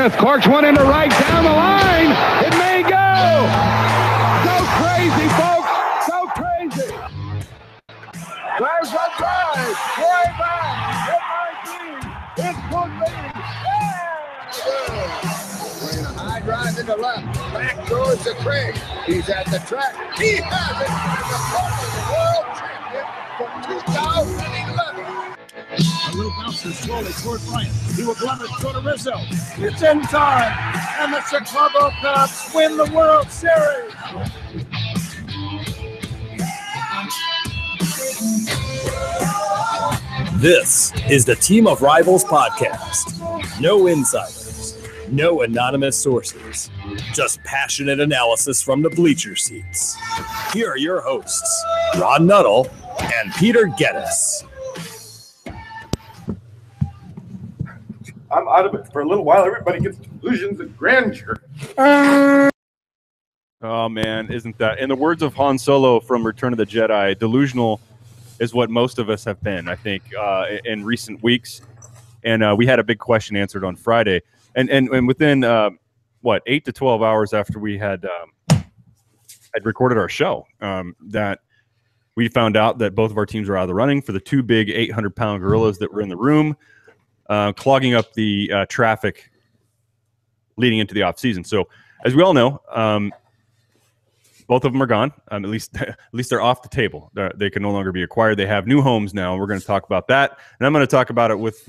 Smith corks one into right down the line. It may go. Go crazy, folks. Go crazy. There's a drive. Way back. It might be. It could be. Playing a high drive into left. Back goes to Craig. He's at the track. He has it. The world champion from 2011. A little bouncer slowly toward Bryant. He will glove it, go to Rizzo. It's in time, and the Chicago Cubs win the World Series. This is the Team of Rivals podcast. No insiders, no anonymous sources, just passionate analysis from the bleacher seats. Here are your hosts, Ron Nuttall and Peter Geddes. I'm out of it for a little while. Everybody gets delusions of grandeur. Oh, man, isn't that? In the words of Han Solo from Return of the Jedi, delusional is what most of us have been, I think, in recent weeks. And we had a big question answered on Friday. And within, 8 to 12 hours after we had recorded our show, that we found out that both of our teams were out of the running for the two big 800-pound gorillas that were in the room, clogging up the traffic leading into the offseason. So, as we all know, both of them are gone. At least they're off the table. They can no longer be acquired. They have new homes now. We're going to talk about that, and I'm going to talk about it with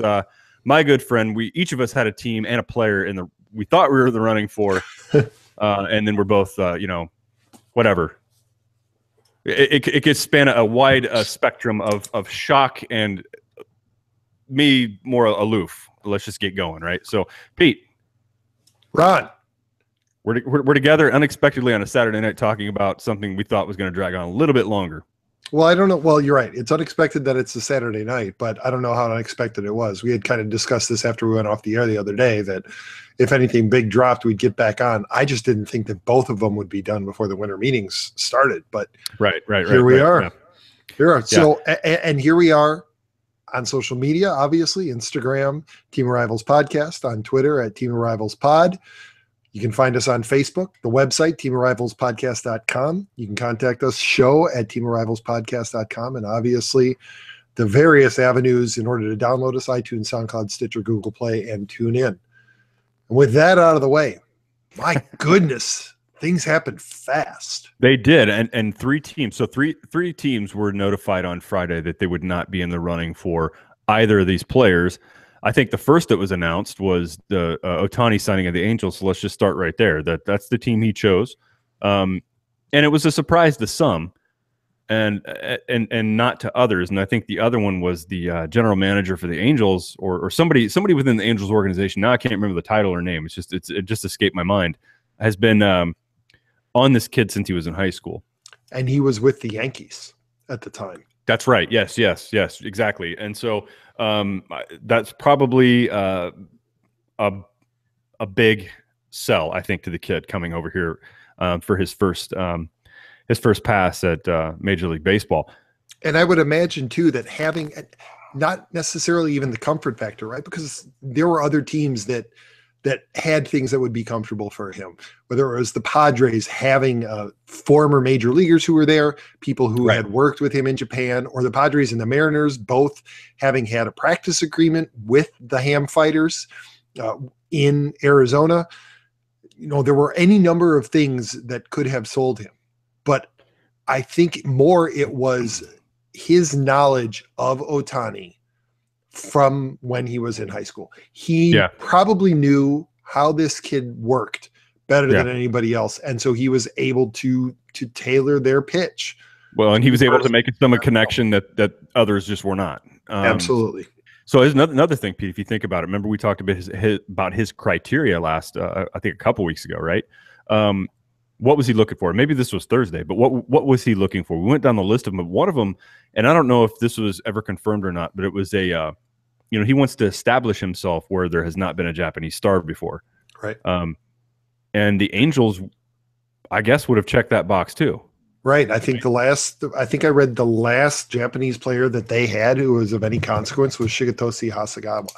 my good friend. We each of us had a team and a player we thought we were in the running for, and then we're both, whatever. It could span a wide spectrum of shock and me more aloof. Let's just get going, right? So, Pete, Ron, we're together unexpectedly on a Saturday night talking about something we thought was going to drag on a little bit longer. Well, I don't know. Well, you're right. It's unexpected that it's a Saturday night, but I don't know how unexpected it was. We had kind of discussed this after we went off the air the other day, that if anything big dropped, we'd get back on. I just didn't think that both of them would be done before the winter meetings started. But here we are. Yeah. Here we are. So, and here we are on social media, obviously, Instagram, Team of Rivals Podcast, on Twitter at Team of Rivals Pod. You can find us on Facebook, the website, teamofrivalspodcast.com. You can contact us, show at teamofrivalspodcast.com, and obviously the various avenues in order to download us, iTunes, SoundCloud, Stitcher, Google Play, and tune in. And with that out of the way, my goodness, things happened fast. They did, and three teams. So three teams were notified on Friday that they would not be in the running for either of these players. I think the first that was announced was the Ohtani signing of the Angels. So let's just start right there. That's the team he chose, and it was a surprise to some, and not to others. And I think the other one was the general manager for the Angels, or somebody within the Angels organization. Now I can't remember the title or name. It just escaped my mind. Has been on this kid since he was in high school, and he was with the Yankees at the time. That's right. Yes, exactly. And so that's probably a big sell, I think, to the kid coming over here for his first pass at Major League Baseball. And I would imagine too that having not necessarily even the comfort factor, right? Because there were other teams that had things that would be comfortable for him, whether it was the Padres having former major leaguers who were there, people who had worked with him in Japan, or the Padres and the Mariners both having had a practice agreement with the Ham Fighters in Arizona. There were any number of things that could have sold him, but I think more it was his knowledge of Ohtani from when he was in high school. He probably knew how this kid worked better than anybody else. And so he was able to tailor their pitch. Well, and he was able to make some connection that others just were not. Absolutely. So there's another thing, Pete, if you think about it. Remember we talked about his criteria last, I think a couple weeks ago, right? What was he looking for? Maybe this was Thursday, but what was he looking for? We went down the list of them. One of them, and I don't know if this was ever confirmed or not, but it was he wants to establish himself where there has not been a Japanese star before. Right. And the Angels, I guess, would have checked that box too. Right. I think I read the last Japanese player that they had who was of any consequence was Shigetoshi Hasegawa.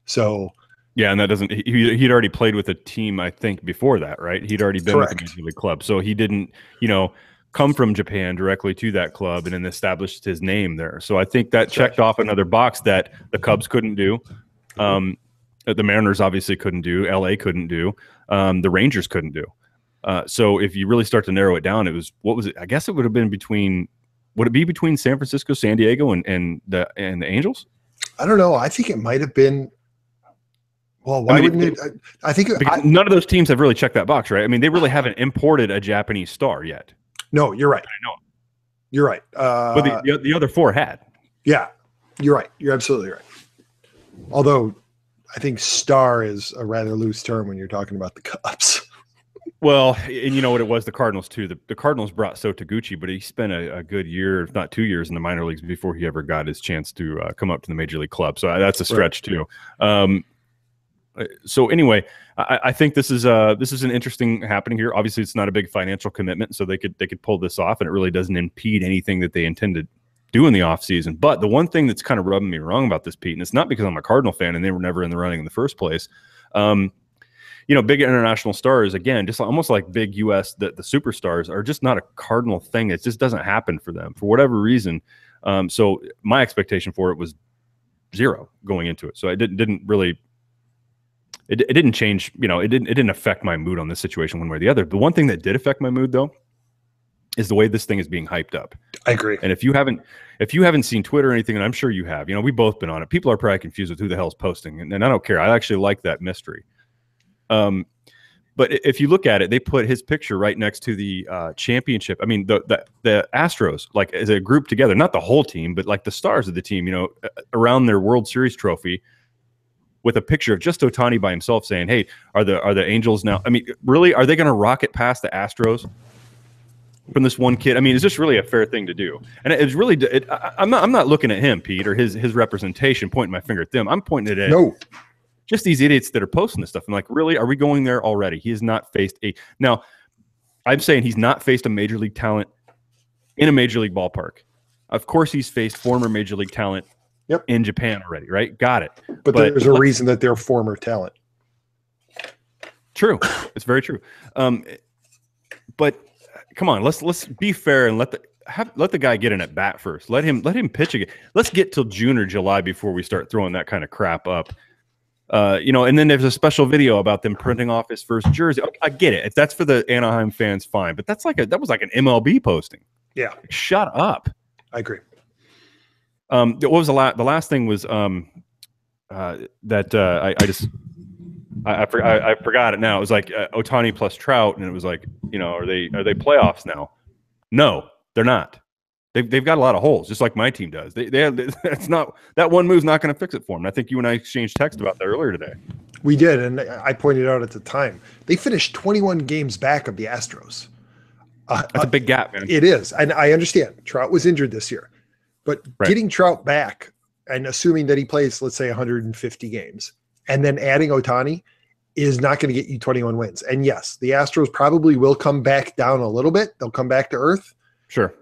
So Yeah, and that doesn't. He'd already played with a team, I think, before that, right? He'd already been with the Major League club, so he didn't, come from Japan directly to that club and then established his name there. So I think that checked off another box that the Cubs couldn't do, the Mariners obviously couldn't do, LA couldn't do, the Rangers couldn't do. So if you really start to narrow it down, what was it? I guess it would have been between. Would it be between San Francisco, San Diego, and the Angels? I don't know. I think it might have been. Well, why wouldn't it? I think none of those teams have really checked that box, right? I mean, they really haven't imported a Japanese star yet. No, you're right. I know. You're right. But the other four had. Yeah, you're right. You're absolutely right. Although I think star is a rather loose term when you're talking about the Cubs. Well, and you know what it was, the Cardinals too. The Cardinals brought Sota Gucci, but he spent a good year, if not 2 years, in the minor leagues before he ever got his chance to come up to the Major League club. So that's a stretch too. So anyway, I think this is an interesting happening here. Obviously, it's not a big financial commitment, so they could pull this off, and it really doesn't impede anything that they intend to do in the offseason. But the one thing that's kind of rubbing me wrong about this, Pete, and it's not because I'm a Cardinal fan and they were never in the running in the first place. Big international stars, again, just almost like big U.S., the superstars are just not a Cardinal thing. It just doesn't happen for them for whatever reason. So my expectation for it was zero going into it. So it didn't really. It didn't change, it didn't affect my mood on this situation one way or the other. The one thing that did affect my mood, though, is the way this thing is being hyped up. I agree. And if you haven't seen Twitter or anything, and I'm sure you have, we've both been on it. People are probably confused with who the hell is posting, and I don't care. I actually like that mystery. But if you look at it, they put his picture right next to the championship. I mean, the Astros, like as a group together, not the whole team, but like the stars of the team, around their World Series trophy, with a picture of just Ohtani by himself saying, "Hey, are the Angels now?" I mean, really, are they going to rocket past the Astros from this one kid? I mean, is this really a fair thing to do? And it's really, I'm not looking at him, Pete, or his representation, pointing my finger at them. I'm pointing it at just these idiots that are posting this stuff. I'm like, really, are we going there already? He has not faced now. I'm saying he's not faced a major league talent in a major league ballpark. Of course, he's faced former major league talent. Yep. In Japan already, right? Got it. But there's a reason that they're former talent. True. It's very true. But come on, let's be fair and let the guy get in at bat first. Let him pitch again. Let's get till June or July before we start throwing that kind of crap up. And then there's a special video about them printing off his first jersey. I get it. If that's for the Anaheim fans, fine. But that was like an MLB posting. Yeah. Shut up. I agree. What was the last thing was I forgot it now. It was like Ohtani plus Trout, and it was like, are they playoffs now? No, they're not. They've got a lot of holes, just like my team does. That's not, that one move's not going to fix it for them. I think you and I exchanged text about that earlier today. We did, and I pointed out at the time they finished 21 games back of the Astros. That's a big gap, man. It is, and I understand Trout was injured this year. But getting Trout back and assuming that he plays, let's say, 150 games, and then adding Ohtani is not going to get you 21 wins. And yes, the Astros probably will come back down a little bit. They'll come back to earth. Sure.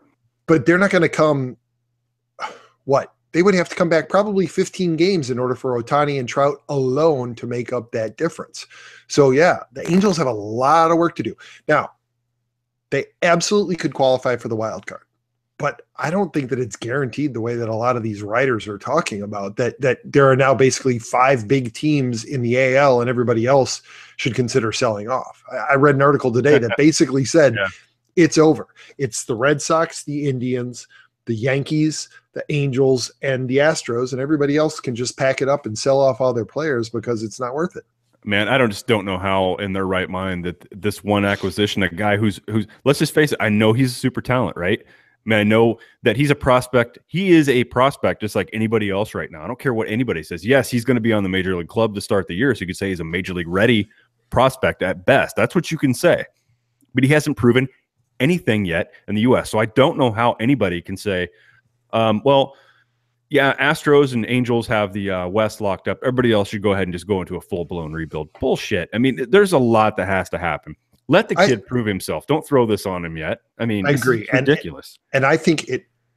But they're not going to come They would have to come back probably 15 games in order for Ohtani and Trout alone to make up that difference. So, yeah, the Angels have a lot of work to do. Now, they absolutely could qualify for the wild card. But I don't think that it's guaranteed the way that a lot of these writers are talking about, that there are now basically 5 big teams in the AL and everybody else should consider selling off. I read an article today that basically said it's over. It's the Red Sox, the Indians, the Yankees, the Angels, and the Astros, and everybody else can just pack it up and sell off all their players because it's not worth it. Man, I just don't know how in their right mind that this one acquisition, a guy who's let's just face it, I know he's a super talent, right? I mean, I know that he's a prospect. He is a prospect just like anybody else right now. I don't care what anybody says. Yes, he's going to be on the Major League club to start the year, so you could say he's a Major League ready prospect at best. That's what you can say. But he hasn't proven anything yet in the U.S., so I don't know how anybody can say, well, yeah, Astros and Angels have the West locked up. Everybody else should go ahead and just go into a full-blown rebuild. Bullshit. I mean, there's a lot that has to happen. Let the kid prove himself. Don't throw this on him yet. I mean, I agree. It's ridiculous. And I think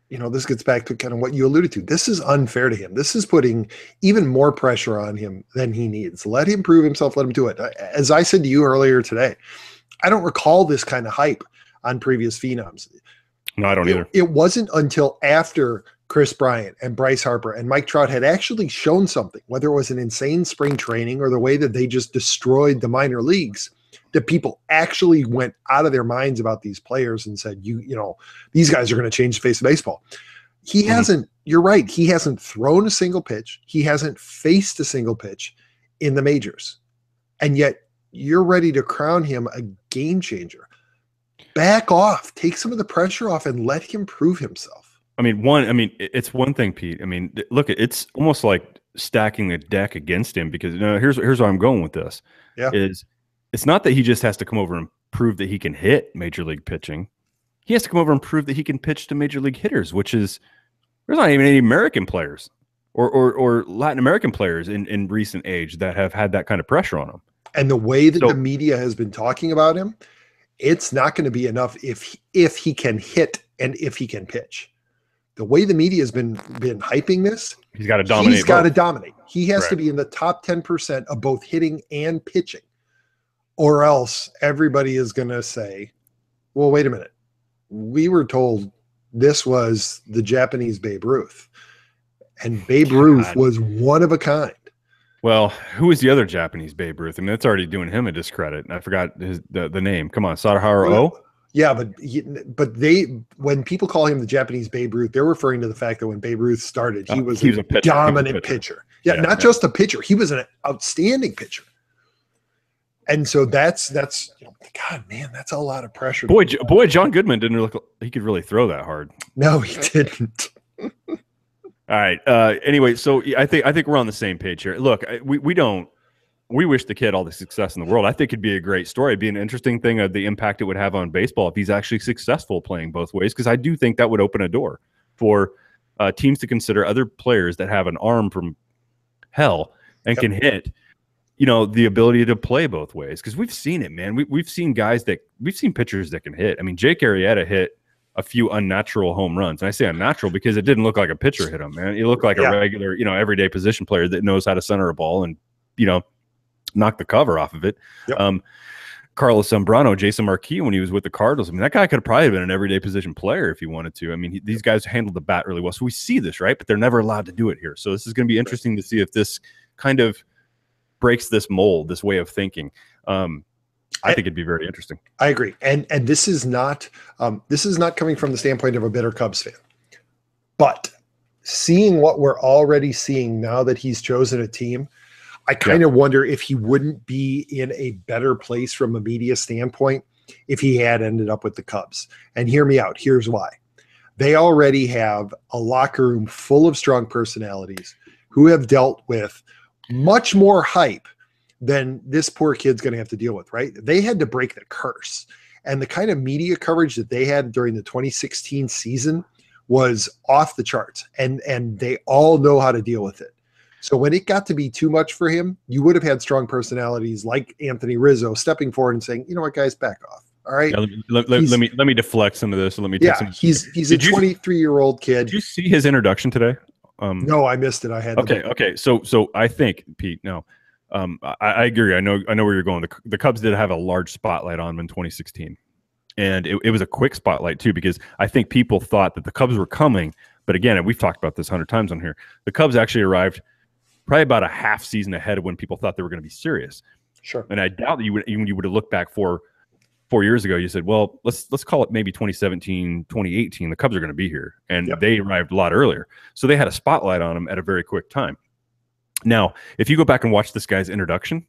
this gets back to kind of what you alluded to. This is unfair to him. This is putting even more pressure on him than he needs. Let him prove himself. Let him do it. As I said to you earlier today, I don't recall this kind of hype on previous phenoms. No, I don't either. It wasn't until after Chris Bryant and Bryce Harper and Mike Trout had actually shown something, whether it was an insane spring training or the way that they just destroyed the minor leagues, that people actually went out of their minds about these players and said, these guys are going to change the face of baseball. He hasn't, you're right. He hasn't thrown a single pitch. He hasn't faced a single pitch in the majors. And yet you're ready to crown him a game changer. Back off, take some of the pressure off and let him prove himself. It's one thing, Pete. Look, it's almost like stacking the deck against him because here's where I'm going with this. Yeah. It's not that he just has to come over and prove that he can hit major league pitching. He has to come over and prove that he can pitch to major league hitters, which is there's not even any American players or Latin American players in recent age that have had that kind of pressure on them. And the way that the media has been talking about him, it's not going to be enough if he can hit and if he can pitch. The way the media has been hyping this, he's got to dominate. He's got to dominate. He has to be in the top 10% of both hitting and pitching, or else everybody is going to say, well, wait a minute. We were told this was the Japanese Babe Ruth, and Babe Ruth was one of a kind. Well, who is the other Japanese Babe Ruth? That's already doing him a discredit. And I forgot the name. Come on, Sadaharu O? Yeah, but when people call him the Japanese Babe Ruth, they're referring to the fact that when Babe Ruth started, he was a dominant pitcher. Yeah, not just a pitcher. He was an outstanding pitcher. And so that's God, man, that's a lot of pressure. Boy, John Goodman didn't look like he could really throw that hard. No, he didn't. All right. Anyway, so I think we're on the same page here. Look, we wish the kid all the success in the world. I think it'd be a great story. It'd be an interesting thing of the impact it would have on baseball if he's actually successful playing both ways, because I do think that would open a door for teams to consider other players that have an arm from hell and can hit, the ability to play both ways. Because we've seen it, man. We've seen pitchers that can hit. Jake Arrieta hit a few unnatural home runs. And I say unnatural because it didn't look like a pitcher hit him, man. It looked like a regular, everyday position player that knows how to center a ball and, knock the cover off of it. Yep. Carlos Zambrano, Jason Marquis, when he was with the Cardinals, that guy could have probably been an everyday position player if he wanted to. These guys handled the bat really well. So we see this, right? But they're never allowed to do it here. So this is going to be interesting to see if this kind of breaks this mold, this way of thinking. I think it'd be very interesting. I agree. And this is not coming from the standpoint of a bitter Cubs fan. But seeing what we're already seeing now that he's chosen a team, I kind of wonder if he wouldn't be in a better place from a media standpoint if he had ended up with the Cubs. And hear me out. Here's why. They already have a locker room full of strong personalities who have dealt with much more hype than this poor kid's going to have to deal with, right? They had to break the curse. And the kind of media coverage that they had during the 2016 season was off the charts. And they all know how to deal with it. So when it got to be too much for him, you would have had strong personalities like Anthony Rizzo stepping forward and saying, you know what, guys, back off. All right. Yeah, let me deflect some of this. Let me take some. He's a 23-year-old kid. Did you see his introduction today? No, I missed it. I had okay. So I think, Pete, no. I agree. I know where you're going. The Cubs did have a large spotlight on him in 2016. And it was a quick spotlight too, because I think people thought that the Cubs were coming. But again, and we've talked about this 100 times on here, the Cubs actually arrived probably about a half season ahead of when people thought they were going to be serious. Sure. And I doubt that you would have looked back 4 years ago. You said, well, let's call it maybe 2017, 2018. The Cubs are going to be here. And they arrived a lot earlier. So they had a spotlight on them at a very quick time. Now, if you go back and watch this guy's introduction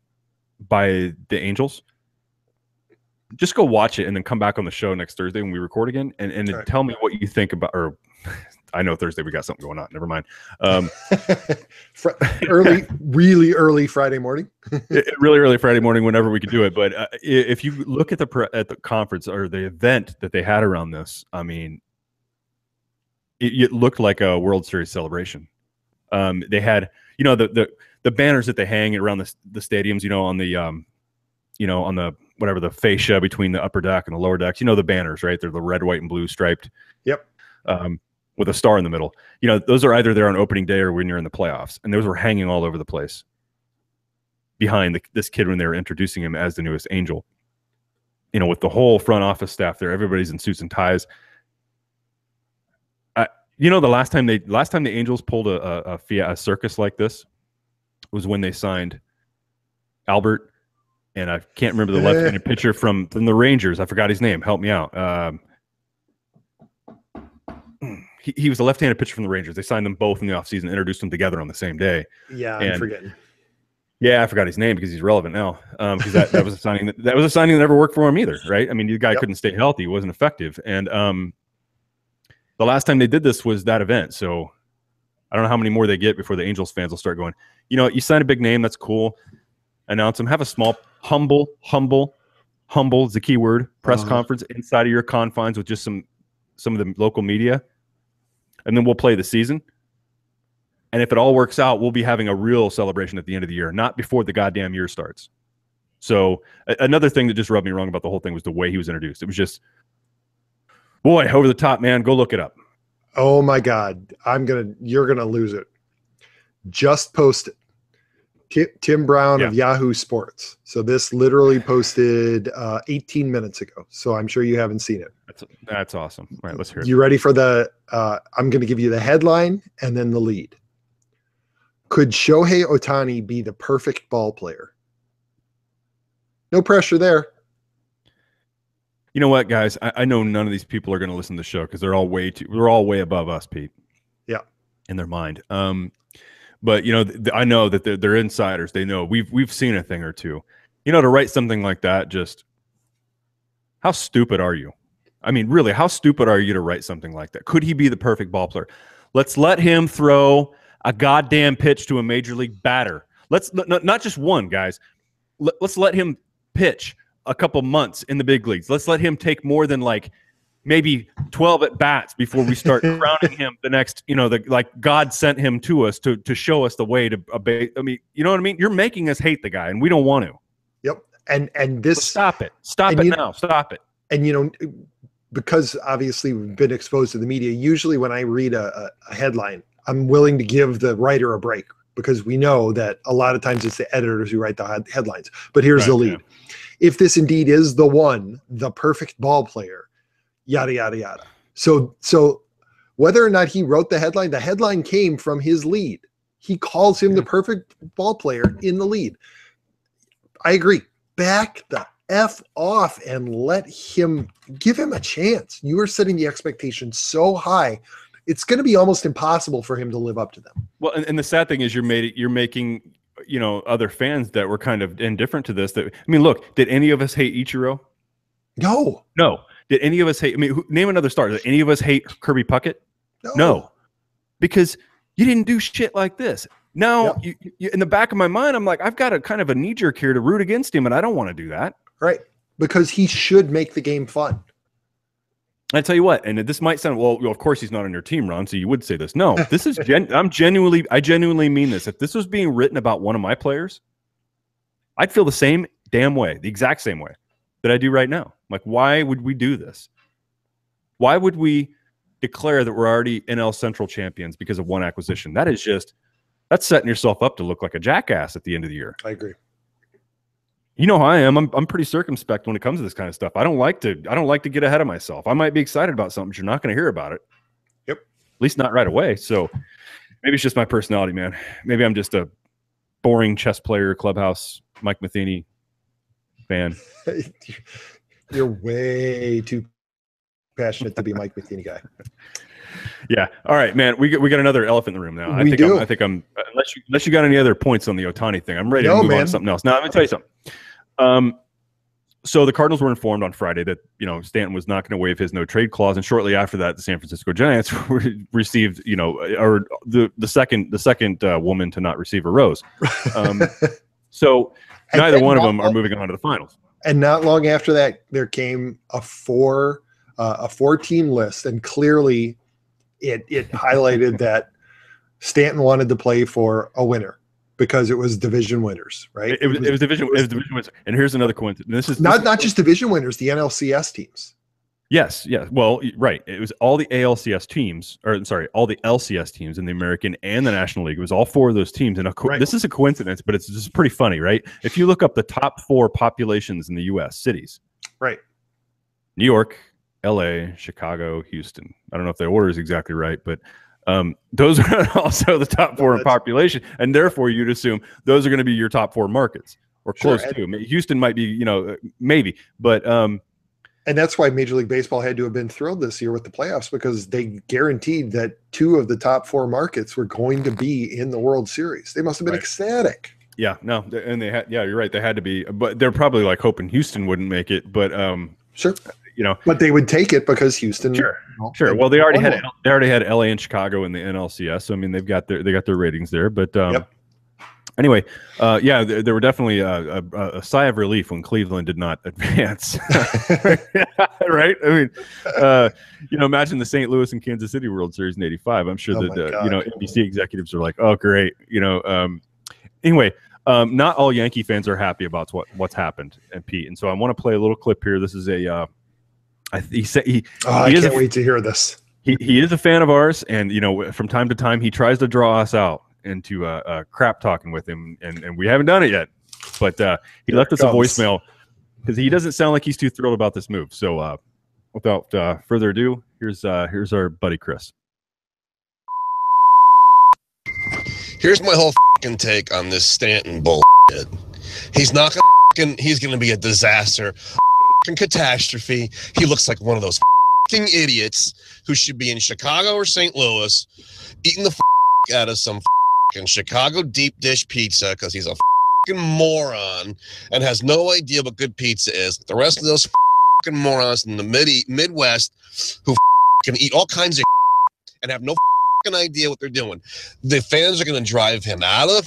by the Angels, just go watch it and then come back on the show next Thursday when we record again and right. Tell me what you think about, or I know Thursday we got something going on. Never mind. Really early Friday morning. Really early Friday morning, whenever we could do it. But if you look at the conference or the event that they had around this, it looked like a World Series celebration. They had, the banners that they hang around the stadiums, on the whatever the fascia between the upper deck and the lower decks. The banners, right? They're the red, white, and blue striped. Yep. with a star in the middle. You know, those are either there on opening day or when you're in the playoffs, and those were hanging all over the place behind this kid when they were introducing him as the newest Angel. You know, with the whole front office staff there, everybody's in suits and ties. You know, the last time the Angels pulled a circus like this was when they signed Albert, and I can't remember the left-handed pitcher from the Rangers. I forgot his name. Help me out. He was a left-handed pitcher from the Rangers. They signed them both in the offseason, introduced them together on the same day. Yeah, I'm forgetting. Yeah, I forgot his name because he's relevant now. Because that was a signing that never worked for him either, right? I mean, the guy couldn't stay healthy, he wasn't effective, and the last time they did this was that event. So I don't know how many more they get before the Angels fans will start going, you know, you sign a big name, that's cool. Announce them. Have a small, humble is the key word, press conference inside of your confines with just some of the local media. And then we'll play the season. And if it all works out, we'll be having a real celebration at the end of the year, not before the goddamn year starts. So another thing that just rubbed me wrong about the whole thing was the way he was introduced. It was just, boy, over the top, man. Go look it up. Oh my God. You're going to lose it. Just posted. Tim Brown of Yahoo Sports. So this literally posted 18 minutes ago. So I'm sure you haven't seen it. That's awesome. All right, let's hear it. You ready for I'm going to give you the headline and then the lead. Could Shohei Ohtani be the perfect ball player? No pressure there. You know what, guys? I know none of these people are going to listen to the show because they're all way above us, Pete. Yeah, in their mind. But you know, I know that they're insiders. They know we've seen a thing or two. You know, to write something like that, just how stupid are you? I mean, really, how stupid are you to write something like that? Could he be the perfect ball player? Let's let him throw a goddamn pitch to a major league batter. Let's not just one, guys. Let's let him pitch a couple months in the big leagues. Let's let him take more than like maybe 12 at bats before we start crowning him the next, you know, like God sent him to us to show us the way to obey. I mean, you know what I mean? You're making us hate the guy, and we don't want to. Yep. And this, stop it. Stop it now. Stop it. And you know, because obviously we've been exposed to the media, usually when I read a headline, I'm willing to give the writer a break because we know that a lot of times it's the editors who write the headlines. But here's the lead. Yeah. If this indeed is the perfect ball player, yada, yada, yada. So whether or not he wrote the headline came from his lead. He calls him the perfect ball player in the lead. I agree. Back the F off and give him a chance. You are setting the expectations so high. It's going to be almost impossible for him to live up to them. Well, and the sad thing is you're making, you know, other fans that were kind of indifferent to this. I mean, look, did any of us hate Ichiro? No. Did any of us hate? I mean, name another star. Did any of us hate Kirby Puckett? No, because you didn't do shit like this. Now, you, in the back of my mind, I'm like, I've got a kind of a knee jerk here to root against him, and I don't want to do that. Right, because he should make the game fun. I tell you what, and this might sound well. Of course, he's not on your team, Ron. So you would say this. No, this is I genuinely mean this. If this was being written about one of my players, I'd feel the same damn way, the exact same way that I do right now. Like, why would we do this? Why would we declare that we're already NL Central champions because of one acquisition? That's setting yourself up to look like a jackass at the end of the year. I agree. You know how I am. I'm pretty circumspect when it comes to this kind of stuff. I don't like to get ahead of myself. I might be excited about something, but you're not going to hear about it. Yep. At least not right away. So maybe it's just my personality, man. Maybe I'm just a boring chess player, clubhouse, Mike Matheny fan. You're way too passionate to be a Mike Matheny guy. Yeah. All right, man. We got another elephant in the room now. I think I'm unless you got any other points on the Ohtani thing, I'm ready to move on to something else. Now, let me tell you something. So the Cardinals were informed on Friday that, you know, Stanton was not going to waive his no trade clause, and shortly after that, the San Francisco Giants received, you know, or the second woman to not receive a rose. So neither one of them are moving on to the finals. And not long after that, there came a four-team list, and clearly it highlighted that Stanton wanted to play for a winner because it was division winners, right? It was division winners. And here's another coincidence. This is not just division winners, the NLCS teams. Yes, yeah. Well, right. It was all the ALCS teams, or sorry, all the LCS teams in the American and the National League. It was all 4 of those teams. And this is a coincidence, but it's just pretty funny, right? If you look up the top 4 populations in the U.S. cities, right? New York, L.A., Chicago, Houston. I don't know if the order is exactly right, but those are also the top 4 in population, and therefore you'd assume those are going to be your top 4 markets or close to. Houston might be, maybe, but. And that's why Major League Baseball had to have been thrilled this year with the playoffs, because they guaranteed that 2 of the top 4 markets were going to be in the World Series. They must have been ecstatic. Yeah, no, and they had. Yeah, you're right. They had to be, but they're probably like hoping Houston wouldn't make it. But sure, but they would take it because Houston. Sure. Well, they already had LA and Chicago in the NLCS. So I mean, they got their ratings there. But anyway, there were definitely a sigh of relief when Cleveland did not advance. Right? I mean, imagine the St. Louis and Kansas City World Series in '85. I'm sure that NBC executives are like, oh, great. Anyway, not all Yankee fans are happy about what's happened, and Pete. And so I want to play a little clip here. This is I can't wait to hear this. He is a fan of ours, and from time to time he tries to draw us out into crap talking with him, and we haven't done it yet. But he left us a voicemail because he doesn't sound like he's too thrilled about this move. So without further ado, here's our buddy Chris. Here's my whole take on this Stanton bullshit. He's not gonna he's gonna be a disaster, catastrophe. He looks like one of those idiots who should be in Chicago or St. Louis eating the out of some Chicago deep dish pizza because he's a moron and has no idea what good pizza is. The rest of those morons in the Midwest who can eat all kinds of and have no idea what they're doing. The fans are going to drive him out of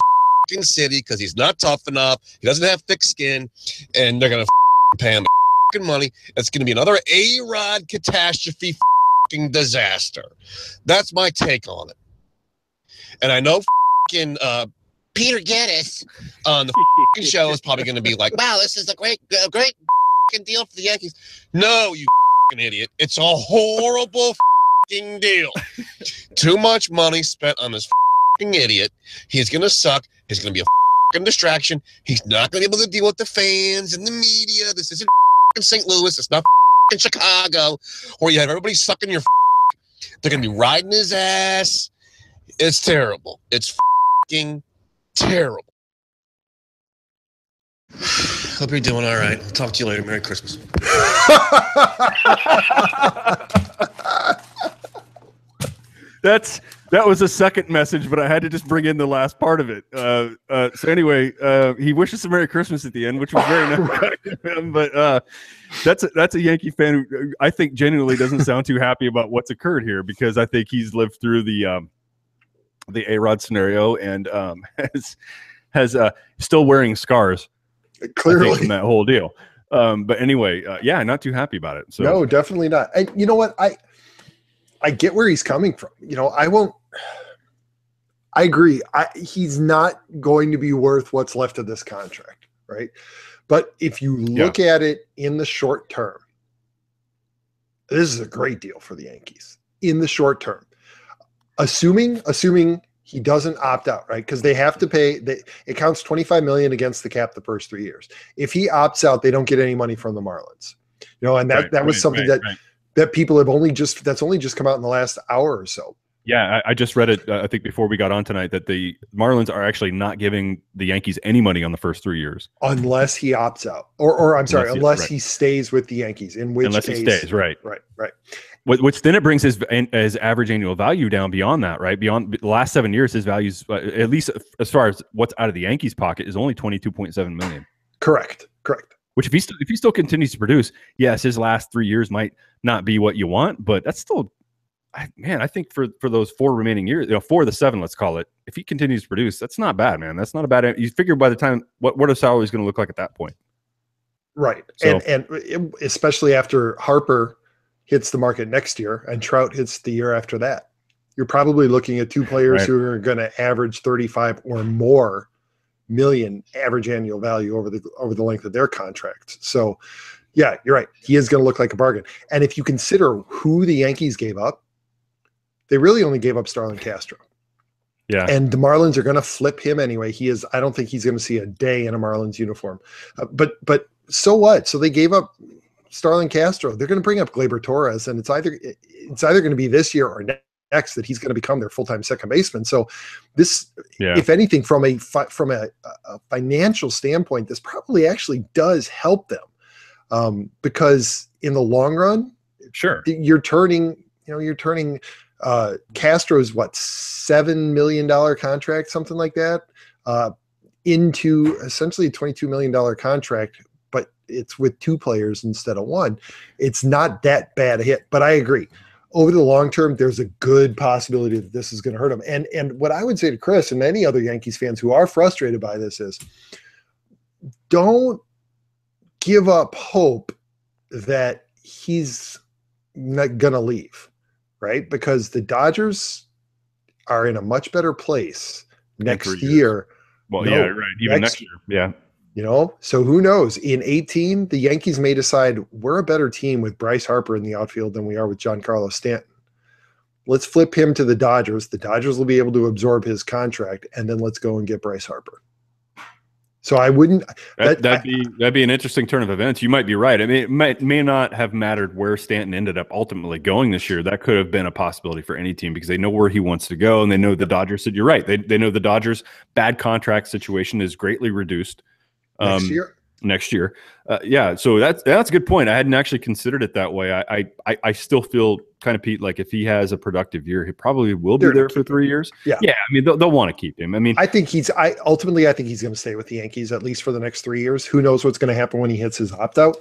the city because he's not tough enough. He doesn't have thick skin, and they're going to pay him money. It's going to be another A-Rod catastrophe disaster. That's my take on it. And I know Peter Geddes on the show is probably going to be like, wow, this is a great deal for the Yankees. No, you idiot. It's a horrible deal. Too much money spent on this idiot. He's going to suck. He's going to be a distraction. He's not going to be able to deal with the fans and the media. This isn't St. Louis. It's not Chicago where you have everybody sucking your They're going to be riding his ass. It's terrible. It's terrible. Hope you're doing all right. I'll talk to you later. Merry Christmas. That was a second message, but I had to just bring in the last part of it. So anyway, he wishes a Merry Christmas at the end, which was very nice of him. But that's a Yankee fan who I think genuinely doesn't sound too happy about what's occurred here, because I think he's lived through the A-Rod scenario and has still wearing scars clearly from that whole deal. But anyway, not too happy about it. So no, definitely not. And you know what? I get where he's coming from. I agree. He's not going to be worth what's left of this contract, right? But if you look at it in the short term, this is a great deal for the Yankees in the short term. Assuming he doesn't opt out, right? Because they have to pay. It counts $25 million against the cap the first 3 years. If he opts out, they don't get any money from the Marlins. And that was something that people have only just come out in the last hour or so. Yeah, I just read it, I think, before we got on tonight, that the Marlins are actually not giving the Yankees any money on the first 3 years. Unless he opts out. Or I'm sorry, unless he stays with the Yankees, in which case. He stays, right. Right. Which then it brings his average annual value down beyond that, right? Beyond the last 7 years, his values, at least as far as what's out of the Yankees' pocket, is only $22.7 million. Correct. Which if he still continues to produce, yes, his last 3 years might not be what you want, but that's still, I think for those 4 remaining years, 4 of the 7, let's call it, if he continues to produce, that's not bad, man. That's not a bad. You figure by the time what a salary is going to look like at that point, right? So, and especially after Harper hits the market next year and Trout hits the year after that, you're probably looking at 2 players who are going to average 35 or more million average annual value over the length of their contracts. So Yeah, you're right. He is going to look like a bargain. And if you consider who the Yankees gave up, they really only gave up Starlin Castro. Yeah. And the Marlins are going to flip him anyway. I don't think he's going to see a day in a Marlins uniform. But so what? So they gave up Starlin Castro. They're going to bring up Gleyber Torres, and it's either going to be this year or next that he's going to become their full-time second baseman. So this, if anything, from a financial standpoint, this probably actually does help them, because in the long run, sure, you're turning Castro's $7 million contract, something like that, into essentially a $22 million contract, but it's with two players instead of one. It's not that bad a hit, but I agree. Over the long term, there's a good possibility that this is going to hurt him. And what I would say to Chris and any other Yankees fans who are frustrated by this is, don't give up hope that he's not going to leave, right? Because the Dodgers are in a much better place next year. Well, yeah, right. Even next year. Yeah. So who knows? In 18, the Yankees may decide we're a better team with Bryce Harper in the outfield than we are with Giancarlo Stanton. Let's flip him to the Dodgers. The Dodgers will be able to absorb his contract, and then let's go and get Bryce Harper. So I wouldn't. That'd be an interesting turn of events. You might be right. I mean, it may not have mattered where Stanton ended up ultimately going this year. That could have been a possibility for any team because they know where he wants to go, and they know the Dodgers. You're right. They know the Dodgers' bad contract situation is greatly reduced. Next year. Yeah. So that's a good point. I hadn't actually considered it that way. I still feel kind of, Pete, like if he has a productive year, he probably will be there for 3 years. Yeah. Yeah. I mean, they'll want to keep him. I mean, I think ultimately I think he's going to stay with the Yankees at least for the next 3 years. Who knows what's going to happen when he hits his opt out?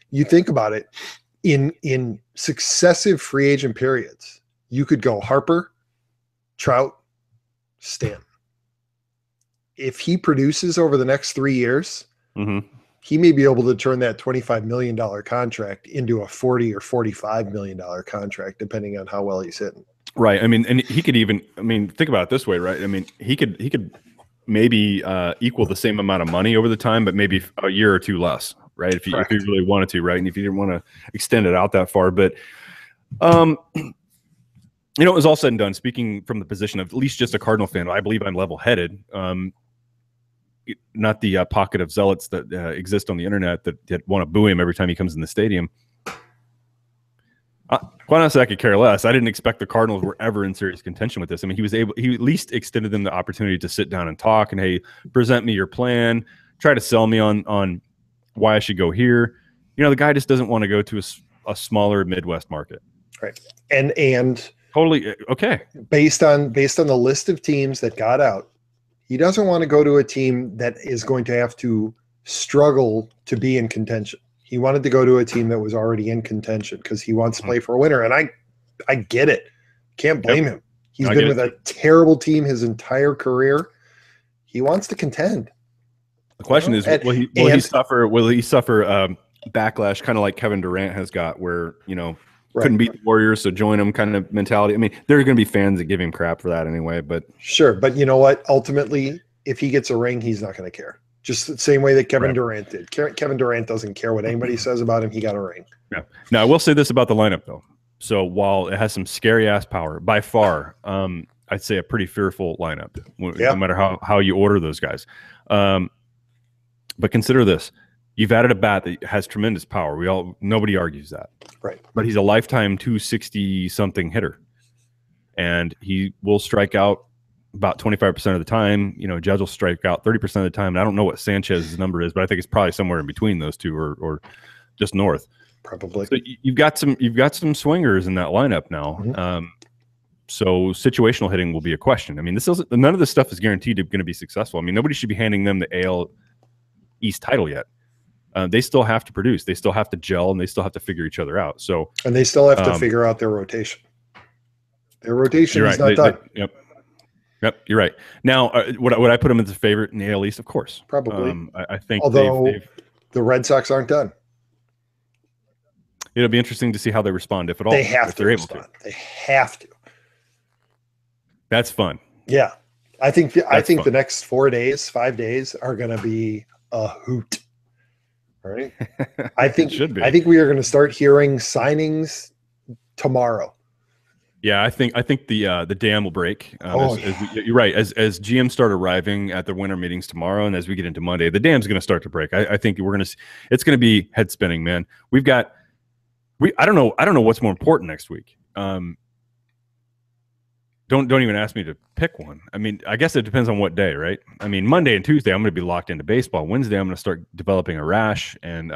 You think about it in successive free agent periods, you could go Harper, Trout, Stanton. If he produces over the next 3 years, he may be able to turn that $25 million contract into a $40 or $45 million contract, depending on how well he's hitting. Right. I mean, and he could even, think about it this way, right? I mean, he could maybe equal the same amount of money over the time, but maybe a year or two less, right? If you really wanted to, right? And if you didn't want to extend it out that far, but it was all said and done. Speaking from the position of at least just a Cardinal fan, I believe I'm level-headed. Not the pocket of zealots that exist on the internet that want to boo him every time he comes in the stadium. Quite honestly, I could care less. I didn't expect the Cardinals were ever in serious contention with this. I mean, he at least extended them the opportunity to sit down and talk and, hey, present me your plan, try to sell me on why I should go here. The guy just doesn't want to go to a smaller Midwest market. Right. And totally okay. Based on the list of teams that got out, he doesn't want to go to a team that is going to have to struggle to be in contention. He wanted to go to a team that was already in contention because he wants to play for a winner. And I get it. Can't blame him. He's been with a terrible team his entire career. He wants to contend. The question is, will he suffer backlash, kind of like Kevin Durant has got, where couldn't beat the Warriors, so join them kind of mentality. I mean, there are going to be fans that give him crap for that anyway. But sure, but you know what? Ultimately, if he gets a ring, he's not going to care. Just the same way that Kevin Durant did. Kevin Durant doesn't care what anybody says about him. He got a ring. Yeah. Now, I will say this about the lineup, though. So while it has some scary-ass power, by far, I'd say a pretty fearful lineup, no matter how you order those guys. But consider this. You've added a bat that has tremendous power. Nobody argues that. Right. But he's a lifetime 260-something hitter. And he will strike out about 25% of the time. Judge will strike out 30% of the time. And I don't know what Sanchez's number is, but I think it's probably somewhere in between those two or just north. Probably. So you've got some swingers in that lineup now. Mm-hmm. So situational hitting will be a question. I mean, none of this stuff is guaranteed going to be successful. I mean, nobody should be handing them the AL East title yet. They still have to produce. They still have to gel, and they still have to figure each other out. So, and they still have to figure out their rotation. Their rotation is not done. Yep, you're right. Now, would I put them as a favorite in the AL East? Of course, probably. I think, although the Red Sox aren't done. It'll be interesting to see how they respond, if at all. They have if to they're respond. able to. They have to. That's fun. Yeah, I think the next 5 days are going to be a hoot. All right. I think It should be. I think we are going to start hearing signings tomorrow. Yeah, I think the dam will break. You're right. As GMs start arriving at the winter meetings tomorrow, and as we get into Monday, the dam's going to start to break. I think it's going to be head spinning, man. I don't know what's more important next week. Don't even ask me to pick one. I mean, I guess it depends on what day, right? I mean, Monday and Tuesday I'm going to be locked into baseball. Wednesday I'm going to start developing a rash, and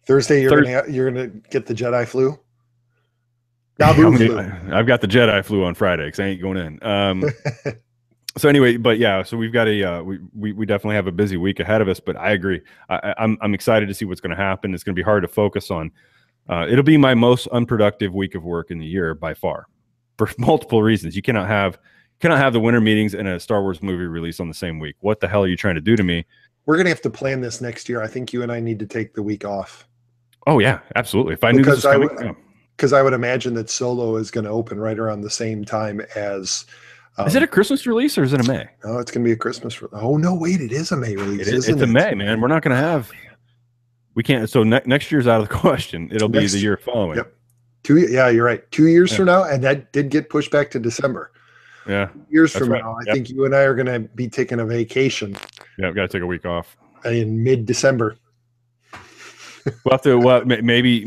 Thursday you're gonna get the Jedi flu. I've got the Jedi flu on Friday because I ain't going in. So anyway, but yeah, so we've got we definitely have a busy week ahead of us. But I agree. I'm excited to see what's going to happen. It's going to be hard to focus on. It'll be my most unproductive week of work in the year by far, for multiple reasons. You cannot have the winter meetings and a Star Wars movie release on the same week. What the hell are you trying to do to me? We're gonna have to plan this next year. I think you and I need to take the week off. Oh yeah, absolutely. If I knew this was coming. Because I would imagine that Solo is going to open right around the same time as. Is it a Christmas release or is it a May? No, it's going to be a Christmas. Oh no, wait! It is a May release. It's a May, man. We're not going to have. We can't. So next year's out of the question. It'll be the year following. Yep. Yeah, you're right. 2 years from now, and that did get pushed back to December. Yeah. 2 years from now, I think you and I are going to be taking a vacation. Yeah, I've got to take a week off in mid-December. We'll have to. Maybe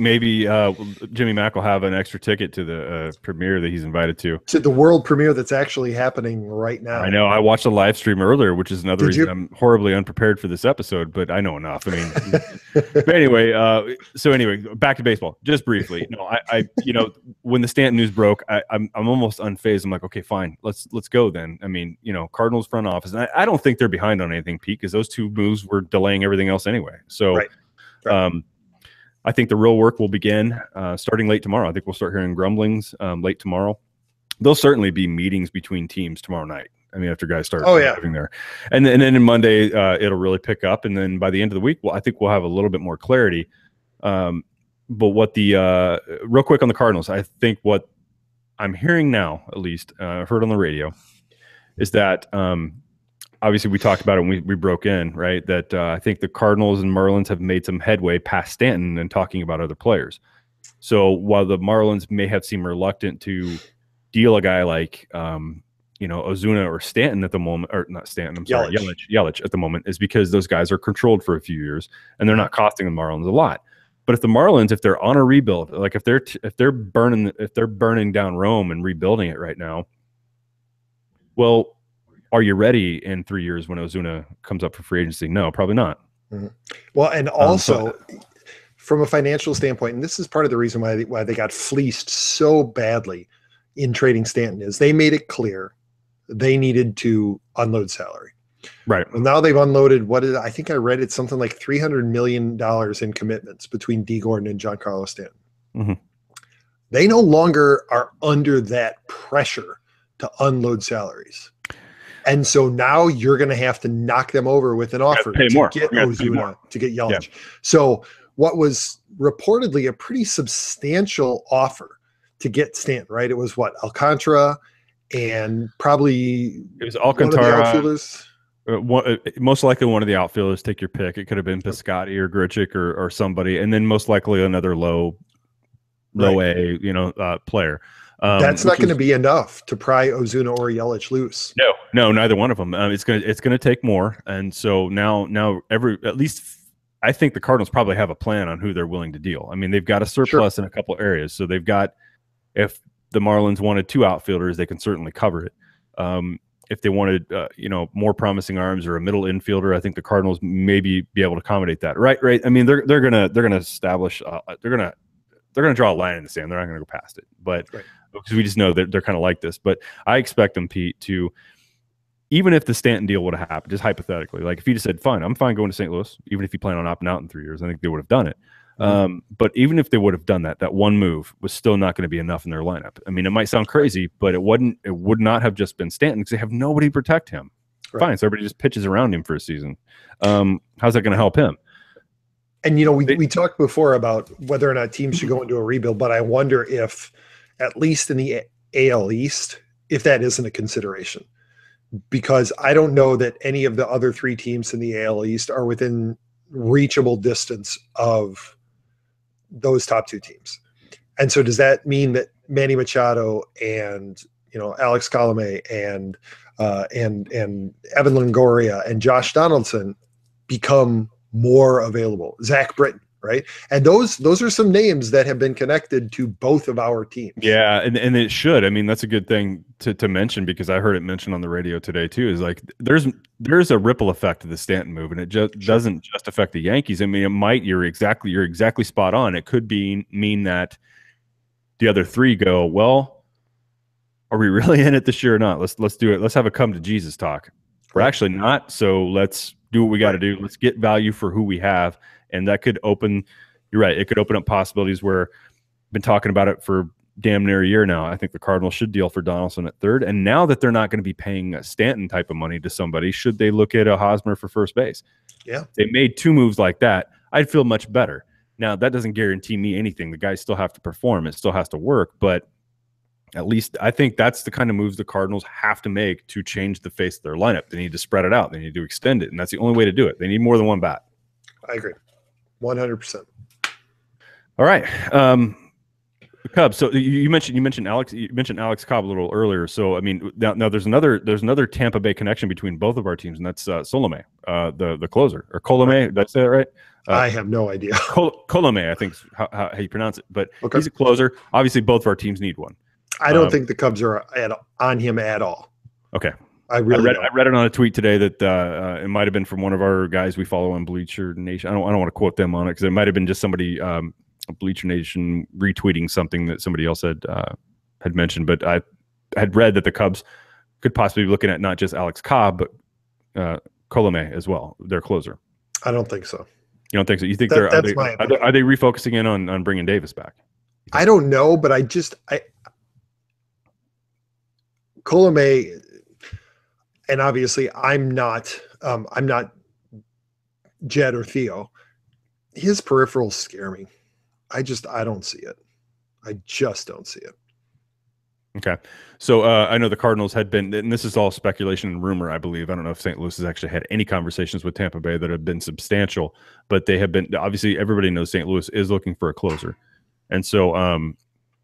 Jimmy Mack will have an extra ticket to the premiere that he's invited to. To the world premiere that's actually happening right now. I know. I watched a live stream earlier, which is another reason I'm horribly unprepared for this episode. But I know enough. I mean, but anyway. So anyway, back to baseball. Just briefly. No, I when the Stanton news broke, I'm almost unfazed. I'm like, okay, fine, let's go then. I mean, Cardinals front office, and I don't think they're behind on anything, Pete, because those two moves were delaying everything else anyway. So. Right. I think the real work will begin starting late tomorrow. I think we'll start hearing grumblings late tomorrow. There'll certainly be meetings between teams tomorrow night. I mean, after guys start arriving there, and then in Monday it'll really pick up, and then by the end of the week, I think we'll have a little bit more clarity. But what the real quick on the Cardinals, I think what I'm hearing now, at least heard on the radio, is that. Obviously, we talked about it when we broke in, right? That I think the Cardinals and Marlins have made some headway past Stanton and talking about other players. So while the Marlins may have seemed reluctant to deal a guy like, Ozuna or Stanton at the moment, or not Stanton, I'm sorry, Yelich at the moment, is because those guys are controlled for a few years and they're not costing the Marlins a lot. But if the Marlins, if they're on a rebuild, like if they're burning down Rome and rebuilding it right now, well. Are you ready in 3 years when Ozuna comes up for free agency? No, probably not. Mm-hmm. Well, and also from a financial standpoint, and this is part of the reason why they got fleeced so badly in trading Stanton, is they made it clear they needed to unload salary. Right. Well, now they've unloaded I think I read it's something like $300 million in commitments between D. Gordon and Giancarlo Stanton. Mm-hmm. They no longer are under that pressure to unload salaries. And so now you're going to have to knock them over with an offer to get Ozuna, to get Yelich. Yeah. So what was reportedly a pretty substantial offer to get Stanton, right? It was Alcantara and probably it was Alcantara. Most likely one of the outfielders. Take your pick. It could have been Piscotty or Grichuk or somebody, and then most likely another low A player. That's not going to be enough to pry Ozuna or Yelich loose. No, neither one of them. It's gonna take more, and so now at least I think the Cardinals probably have a plan on who they're willing to deal. I mean, they've got a surplus in a couple of areas, so they've got. If the Marlins wanted two outfielders, they can certainly cover it. If they wanted, more promising arms or a middle infielder, I think the Cardinals maybe be able to accommodate that. Right. I mean, they're gonna establish. They're gonna draw a line in the sand. They're not gonna go past it, but. Right. Because we just know that they're kind of like this. But I expect them, Pete, to, even if the Stanton deal would have happened, just hypothetically, like if he just said, fine, I'm fine going to St. Louis, even if you plan on opting out in 3 years, I think they would have done it. Mm-hmm. But even if they would have done that one move was still not going to be enough in their lineup. I mean, it might sound crazy, but it would not have just been Stanton because they have nobody to protect him. Right. Fine, so everybody just pitches around him for a season. How's that going to help him? And, we talked before about whether or not teams should go into a rebuild, but I wonder if, at least in the AL East, if that isn't a consideration. because I don't know that any of the other 3 teams in the AL East are within reachable distance of those top 2 teams. And so does that mean that Manny Machado and, Alex Colomé and Evan Longoria and Josh Donaldson become more available? Zach Britton, right? And those are some names that have been connected to both of our teams. Yeah, and it should. I mean, that's a good thing to mention, because I heard it mentioned on the radio today too. Is like there's a ripple effect to the Stanton move, and it just doesn't just affect the Yankees. I mean, it might. You're exactly spot on. It could mean that the other 3 go, well, are we really in it this year or not? Let's do it. Let's have a come to Jesus talk. We're actually not, so let's do what we got to do. Let's get value for who we have, and that could open. You're right. It could open up possibilities where I've been talking about it for damn near a year now. I think the Cardinals should deal for Donaldson at 3rd, and now that they're not going to be paying a Stanton type of money to somebody, should they look at a Hosmer for first base? Yeah, they made 2 moves like that. I'd feel much better. Now that doesn't guarantee me anything. The guys still have to perform. It still has to work, but at least I think that's the kind of moves the Cardinals have to make to change the face of their lineup. They need to spread it out. They need to extend it, and that's the only way to do it. They need more than one bat. I agree, 100%. All right, the Cubs. So you mentioned Alex Cobb a little earlier. So I mean, now there's another Tampa Bay connection between both of our teams, and that's Solomé, the closer, or Colomé. Did I say that right? I have no idea. Colomé, I think is how you pronounce it. But he's a closer. Obviously, both of our teams need one. I don't think the Cubs are on him at all. Okay. I read it on a tweet today that it might have been from one of our guys we follow on Bleacher Nation. I don't want to quote them on it, because it might have been just somebody Bleacher Nation retweeting something that somebody else had mentioned. But I had read that the Cubs could possibly be looking at not just Alex Cobb, but Colomé as well, their closer. I don't think so. You don't think so? You think are they refocusing in on bringing Davis back? I don't know, but Colomé, and obviously I'm not Jed or Theo. His peripherals scare me. I don't see it. I just don't see it. Okay. So I know the Cardinals had been, and this is all speculation and rumor, I believe. I don't know if St. Louis has actually had any conversations with Tampa Bay that have been substantial, but they have been, obviously everybody knows St. Louis is looking for a closer. And so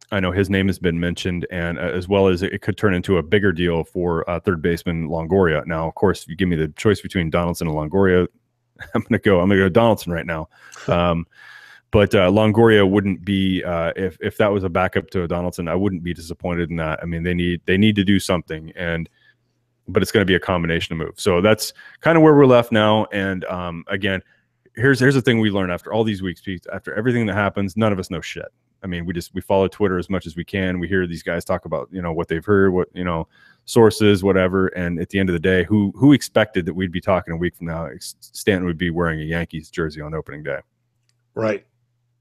I know his name has been mentioned, and as well as it could turn into a bigger deal for third baseman Longoria. Now, of course, if you give me the choice between Donaldson and Longoria, I'm gonna go Donaldson right now. But Longoria wouldn't be if that was a backup to a Donaldson. I wouldn't be disappointed in that. I mean, they need to do something, but it's going to be a combination of moves. So that's kind of where we're left now. And again, here's the thing we learned after all these weeks, Pete. After everything that happens, none of us know shit. I mean, we follow Twitter as much as we can. We hear these guys talk about what they've heard, what sources, whatever. And at the end of the day, who expected that we'd be talking a week from now Stanton would be wearing a Yankees jersey on opening day? Right.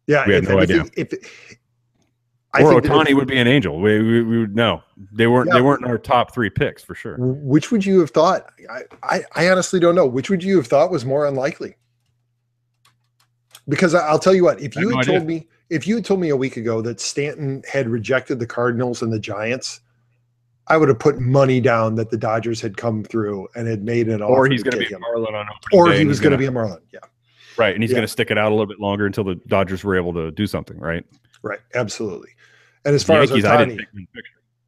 Yeah, we had no idea. Or Ohtani would be an Angel. We would know. They weren't in our top 3 picks for sure. Which would you have thought? I honestly don't know. Which would you have thought was more unlikely? Because I'll tell you what, if you had told me a week ago that Stanton had rejected the Cardinals and the Giants, I would have put money down that the Dodgers had come through and had made an offer. Or he's going to be a Marlin on opening Or day, he was going to be a Marlin. Yeah. Right, and he's going to stick it out a little bit longer until the Dodgers were able to do something, right? Right, absolutely. And as far as Ohtani,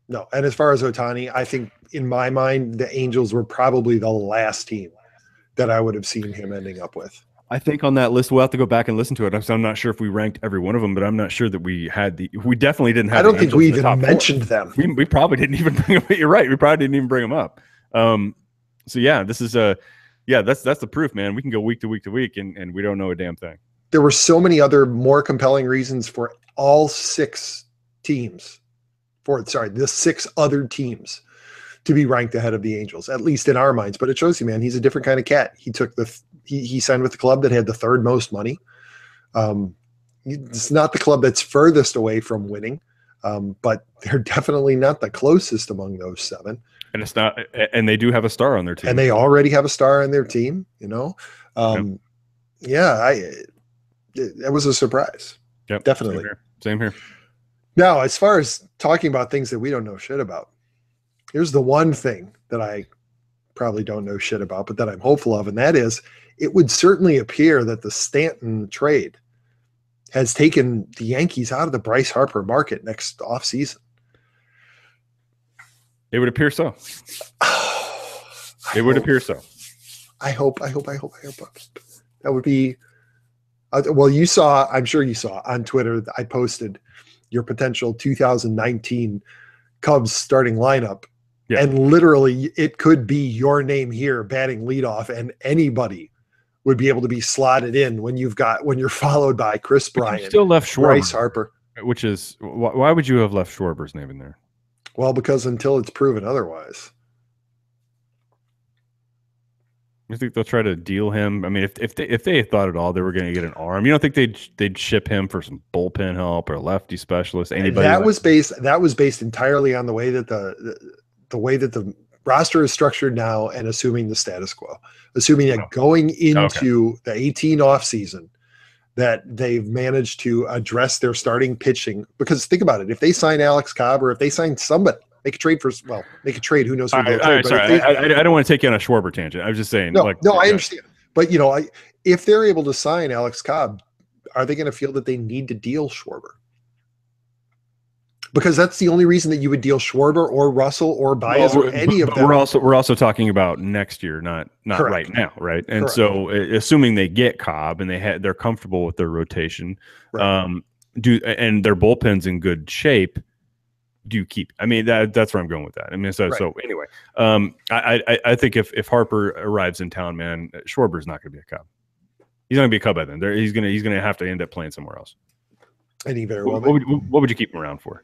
and as far as Ohtani, I think in my mind the Angels were probably the last team that I would have seen him ending up with. I think on that list, we'll have to go back and listen to it. I'm not sure if we ranked every one of them, but I'm not sure that we definitely didn't have. I don't think we even mentioned them. We probably didn't even bring them. You're right. We probably didn't even bring them up. So yeah, this is that's the proof, man. We can go week to week to week, and we don't know a damn thing. There were so many other more compelling reasons for all 6 teams, the 6 other teams to be ranked ahead of the Angels, at least in our minds. But it shows you, man, he's a different kind of cat. He took he signed with the club that had the 3rd most money. It's not the club that's furthest away from winning, but they're definitely not the closest among those 7. And it's not, and they do have a star on their team. And they already have a star on their team, That was a surprise. Yep. Definitely. Same here. Now, as far as talking about things that we don't know shit about, here's the one thing that I probably don't know shit about, but that I'm hopeful of, and that is it would certainly appear that the Stanton trade has taken the Yankees out of the Bryce Harper market next offseason. It would appear so. It would appear so. I hope. That would be. Well, you saw. I'm sure you saw on Twitter. I posted your potential 2019 Cubs starting lineup, and literally, it could be your name here batting leadoff, and anybody would be able to be slotted in when you're followed by Chris Bryant, still left Schwarber, Bryce Harper. Which is why would you have left Schwarber's name in there? Well, because until it's proven otherwise. You think they'll try to deal him? I mean, if they thought at all they were going to get an arm, you don't think they'd ship him for some bullpen help or a lefty specialist? Anybody? That was based entirely on the way that the roster is structured now, and assuming the status quo, assuming that going into the 18 off season, that they've managed to address their starting pitching. Because think about it, if they sign Alex Cobb or if they sign somebody. Make a trade. Who knows who they'll trade. Sorry, I don't want to take you on a Schwarber tangent. I was just saying. No, I understand. But, if they're able to sign Alex Cobb, are they going to feel that they need to deal Schwarber? Because that's the only reason that you would deal Schwarber or Russell or Baez or any of them. We're also talking about next year, not right now, right? And correct. So, assuming they get Cobb and they're comfortable with their rotation, right. And their bullpen's in good shape. Do you keep? I mean, that's where I'm going with that. I mean, so anyway, I think if Harper arrives in town, man, Schwarber's not going to be a Cub. He's not going to be a Cub by then. He's going to have to end up playing somewhere else. And he very well. What would you keep him around for?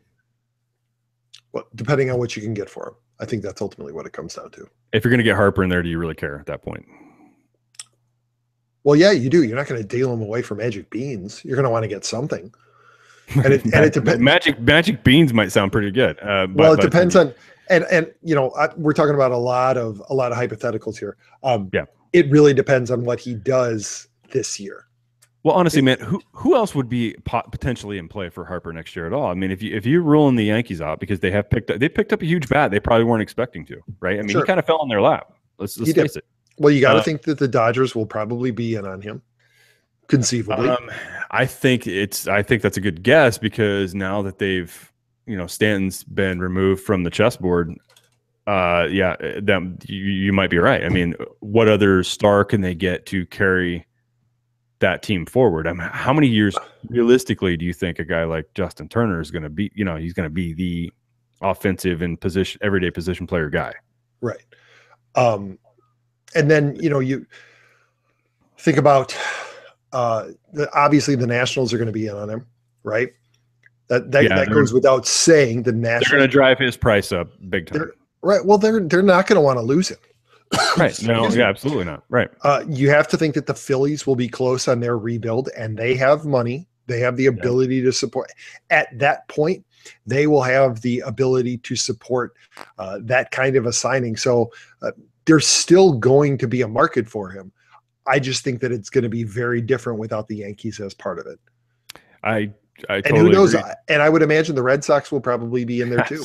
Well, depending on what you can get for him, I think that's ultimately what it comes down to. If you're going to get Harper in there, do you really care at that point? Well, yeah, you do. You're not going to deal him away for magic beans. You're going to want to get something. And it depends. Magic beans might sound pretty good. Well, it depends on, and we're talking about a lot of hypotheticals here. It really depends on what he does this year. Well, honestly, man, who else would be potentially in play for Harper next year at all? I mean, if you're ruling the Yankees out because they picked up a huge bat they probably weren't expecting to, right? I mean, He kind of fell in their lap. Let's face it. Well, you got to think that the Dodgers will probably be in on him. Conceivably, I think that's a good guess because now that they've, Stanton's been removed from the chessboard. You might be right. I mean, what other star can they get to carry that team forward? I mean, how many years realistically do you think a guy like Justin Turner is going to be? He's going to be the offensive and everyday position player guy, right? And then you think about. Obviously the Nationals are going to be in on him, right? That goes without saying. The Nationals they're going to drive his price up big time, right? Well, they're not going to want to lose him, right? No, absolutely not, right? You have to think that the Phillies will be close on their rebuild, and they have money. They have the ability to support. At that point, they will have the ability to support that kind of a signing. So there's still going to be a market for him. I just think that it's going to be very different without the Yankees as part of it. I totally and who knows? agree. And I would imagine the Red Sox will probably be in there too.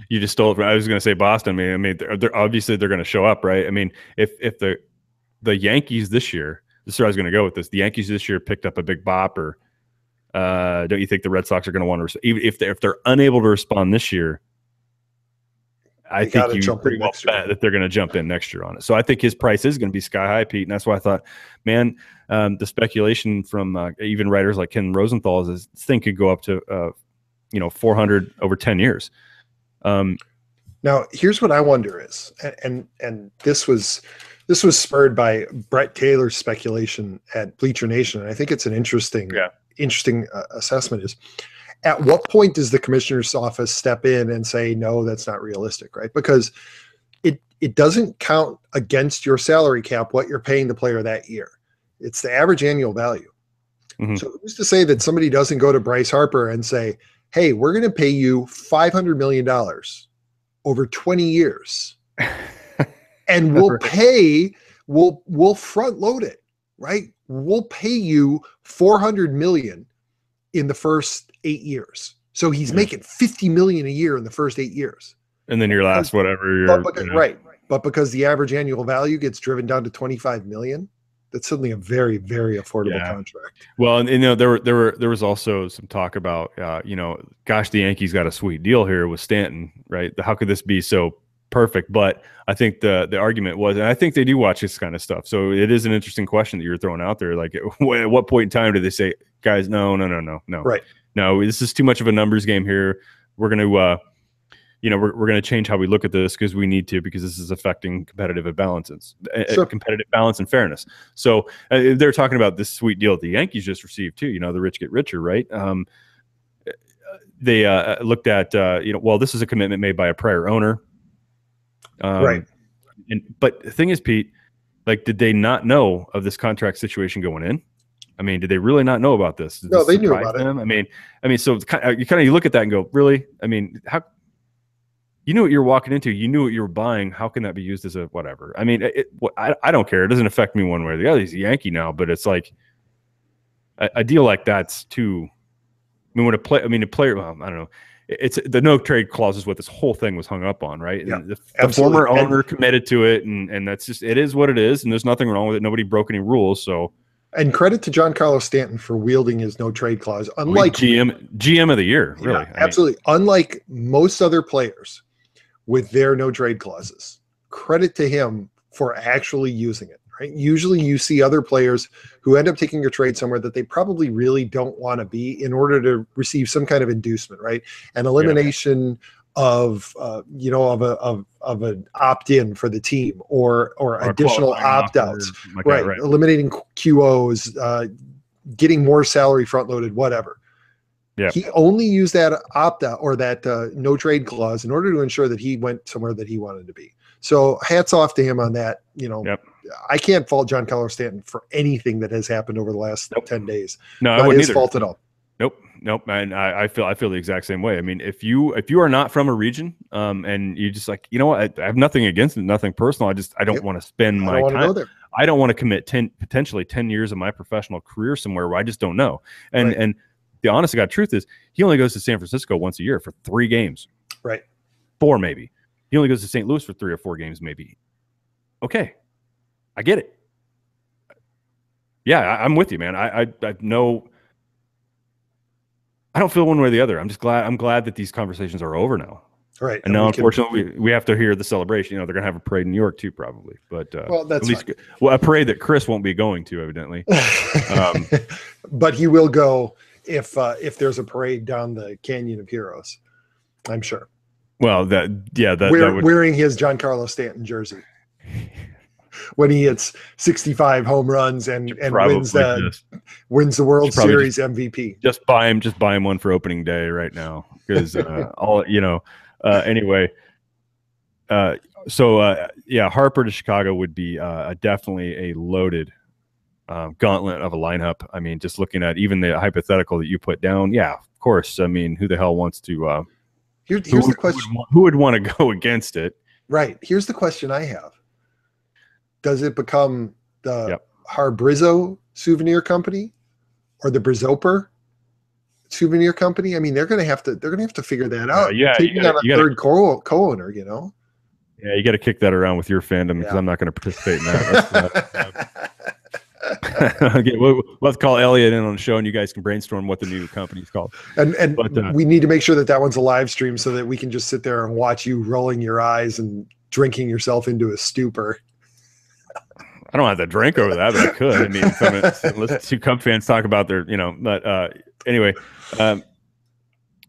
You just stole it. I was going to say Boston. I mean, they're obviously they're going to show up, right? I mean, if the Yankees this year, this is where I was going to go with this. The Yankees this year picked up a big bopper. Don't you think the Red Sox are going to want to? Even if they're unable to respond this year, I think you pretty well bet that they're going to jump in next year on it. So I think his price is going to be sky high, Pete. And that's why I thought, man, the speculation from even writers like Ken Rosenthal is this thing could go up to 400 over 10 years. Now, here's what I wonder is, and this was spurred by Brett Taylor's speculation at Bleacher Nation, and I think it's an interesting assessment is, at what point does the commissioner's office step in and say, no, that's not realistic, right? Because it doesn't count against your salary cap what you're paying the player that year. It's the average annual value. Mm-hmm. So who's to say that somebody doesn't go to Bryce Harper and say, hey, we're going to pay you $500 million over 20 years. And we'll front load it, right? We'll pay you $400 million in the first 8 years. So he's making $50 million a year in the first 8 years. And then your last, whatever. Right. but because the average annual value gets driven down to 25 million, that's suddenly a very, very affordable contract. Well, and there was also some talk about gosh, the Yankees got a sweet deal here with Stanton, right? How could this be so perfect? But I think the argument was, and I think they do watch this kind of stuff. So it is an interesting question that you're throwing out there. Like, at what point in time do they say, guys, no, right? No, this is too much of a numbers game here. We're going to, we're going to change how we look at this because we need to, because this is affecting competitive balance and fairness. So they're talking about this sweet deal that the Yankees just received too. The rich get richer, right? They looked at, well, this is a commitment made by a prior owner. Right. But the thing is, Pete, like, did they not know of this contract situation going in? I mean, did they really not know about this? No, they knew about it. I mean, so you look at that and go, really? I mean, how? You knew what you were walking into. You knew what you were buying. How can that be used as a whatever? I mean, I don't care. It doesn't affect me one way or the other. He's a Yankee now, but it's like a deal like that's too. I mean, a player. Well, I don't know. It's the no trade clause is what this whole thing was hung up on, right? Yeah, and the former owner committed to it, and that's just, it is what it is, and there's nothing wrong with it. Nobody broke any rules, so. And credit to Giancarlo Stanton for wielding his no trade clause. Unlike GM of the year, really. Yeah, absolutely. Unlike most other players with their no trade clauses, credit to him for actually using it. Right? Usually you see other players who end up taking a trade somewhere that they probably really don't want to be in order to receive some kind of inducement, right? An elimination of an opt-in for the team or additional opt-outs, right? Right? Eliminating QOs, getting more salary front-loaded, whatever. Yeah. He only used that opt-out or that no trade clause in order to ensure that he went somewhere that he wanted to be. So hats off to him on that. Yep. I can't fault Giancarlo Stanton for anything that has happened over the last 10 days. No, not I wouldn't his fault at all. Nope. And I feel the exact same way. I mean, if you are not from a region, and you just like, I have nothing against it, nothing personal. I don't want to spend my time. I don't want to commit potentially 10 years of my professional career somewhere where I just don't know. And the honest to God truth is, he only goes to San Francisco once a year for 3 games. Right. 4 maybe. He only goes to St. Louis for 3 or 4 games maybe. Okay. I get it. Yeah, I'm with you, man. I know. I don't feel one way or the other. I'm glad that these conversations are over now. Right. And now, unfortunately, we have to hear the celebration. They're going to have a parade in New York too, probably. But that's at least a parade that Chris won't be going to, evidently. But he will go if there's a parade down the Canyon of Heroes, I'm sure. Well, wearing his Giancarlo Stanton jersey when he hits 65 home runs and wins the World Series MVP. Just buy him one for opening day right now, because anyway. Harper to Chicago would be definitely a loaded gauntlet of a lineup. I mean, just looking at even the hypothetical that you put down, yeah, of course. I mean, who the hell wants to? Here's the question: who would want to go against it? Right. Here's the question I have: does it become the Harbrizzo Souvenir Company or the Brizoper Souvenir Company? I mean, they're going to have to figure that out. Taking on a third co-owner, Yeah, you got to kick that around with your fandom, because I'm not going to participate in that. Okay, we'll have to call Elliot in on the show, and you guys can brainstorm what the new company's called. But we need to make sure that one's a live stream so that we can just sit there and watch you rolling your eyes and drinking yourself into a stupor. I don't have to drink over that, but I could. I mean, listen to 2 Cub fans talk about their, but anyway.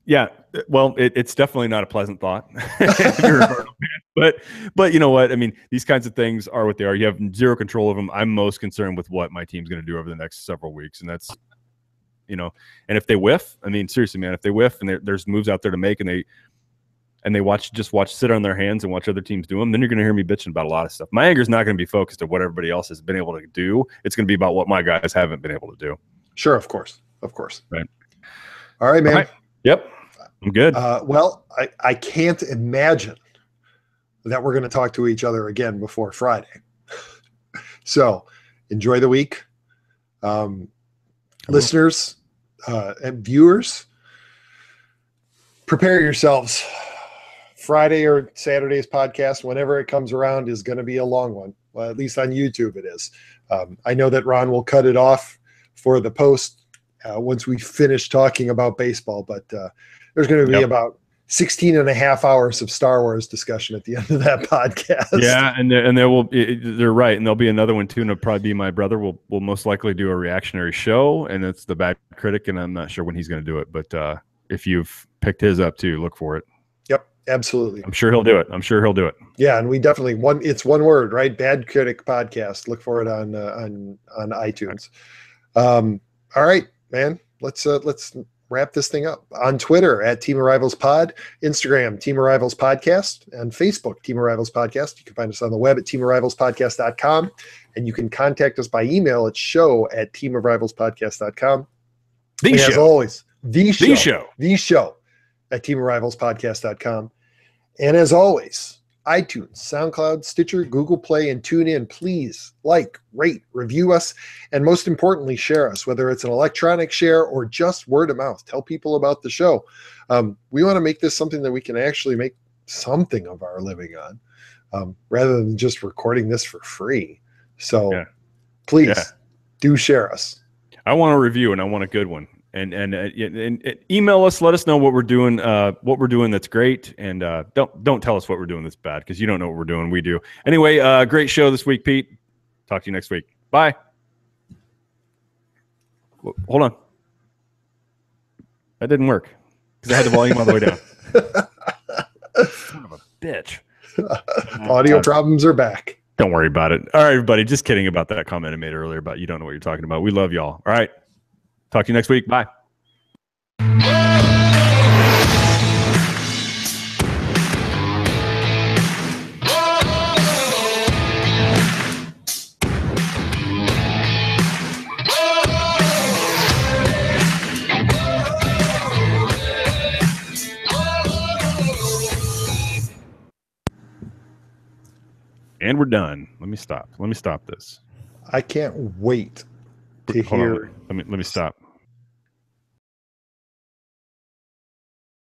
Yeah, well, it's definitely not a pleasant thought. But you know what? I mean, these kinds of things are what they are. You have zero control of them. I'm most concerned with what my team's going to do over the next several weeks, and that's, and if they whiff, I mean, seriously, man, if they whiff and there's moves out there to make, and they watch sit on their hands and watch other teams do them, then you're going to hear me bitching about a lot of stuff. My anger is not going to be focused on what everybody else has been able to do. It's going to be about what my guys haven't been able to do. Sure, of course. Right. All right, man. All right. Yep. I'm good. Well, I can't imagine that we're going to talk to each other again before Friday. So enjoy the week. Listeners and viewers, prepare yourselves Friday or Saturday's podcast, whenever it comes around, is going to be a long one. Well, at least on YouTube it is. I know that Ron will cut it off for the post once we finish talking about baseball, but there's going to be about 16 and a half hours of Star Wars discussion at the end of that podcast. Yeah, and there will be, they're right, and there'll be another one too, and it'll probably be my brother will most likely do a reactionary show, and it's the Bad Critic, and I'm not sure when he's going to do it, but if you've picked his up too, look for it. Yep, absolutely. I'm sure he'll do it. Yeah, and we definitely it's one word, right? Bad Critic Podcast. Look for it on iTunes. All right, man. Let's wrap this thing up. On Twitter at Team Arrivals Pod, Instagram Team Arrivals Podcast, and Facebook Team Arrivals Podcast. You can find us on the web at teamarrivalspodcast.com, and you can contact us by email at show@teamarrivalspodcast.com. As always, the show at teamarrivalspodcast.com. And as always, iTunes, SoundCloud, Stitcher, Google Play, and TuneIn. Please like, rate, review us, and most importantly, share us, whether it's an electronic share or just word of mouth. Tell people about the show. We want to make this something that we can actually make something of our living on, rather than just recording this for free. So please do share us. I want a review, and I want a good one. And email us. Let us know what we're doing. That's great. And don't tell us what we're doing that's bad, because you don't know what we're doing. We do. Anyway, great show this week, Pete. Talk to you next week. Bye. Hold on. That didn't work because I had the volume all the way down. Son of a bitch. Audio problems are back. Don't worry about it. All right, everybody. Just kidding about that comment I made earlier about you don't know what you're talking about. We love y'all. All right. Talk to you next week. Bye. And we're done. Let me stop this. I can't wait to hear. Let me stop.